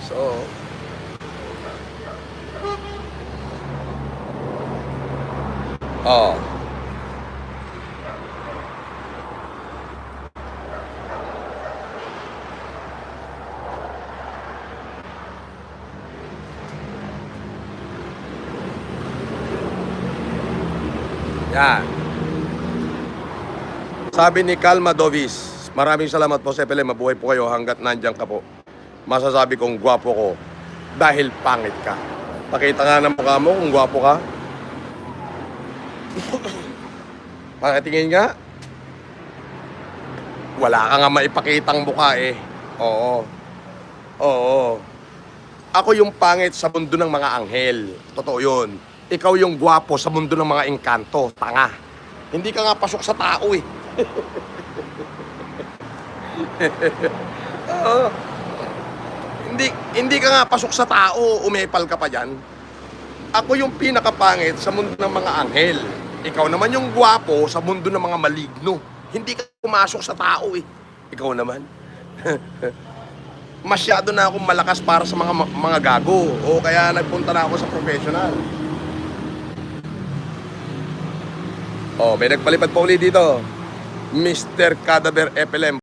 So, oh. Yan. Sabi ni Calma Dovis, maraming salamat po sa FLM. Mabuhay po kayo hanggat nandiyan ka po. Masasabi kong gwapo ko dahil pangit ka. Pakita nga ng mukha mo kung gwapo ka. Pakitingin nga. Wala ka nga maipakitang mukha eh. Oo. Oo. Ako yung pangit sa mundo ng mga anghel. Totoo yun. Ikaw yung gwapo sa mundo ng mga engkanto. Tanga. Hindi ka nga pasok sa tao eh. Oo. Hindi ka nga pasok sa tao, umepal ka pa dyan. Ako yung pinakapangit sa mundo ng mga anghel. Ikaw naman yung gwapo sa mundo ng mga maligno. Hindi ka pumasok sa tao eh. Ikaw naman. Masyado na akong malakas para sa mga gago. O kaya nagpunta na ako sa professional. Oh, may nagpalipad pa uli dito. Mr. Cadaver FLM.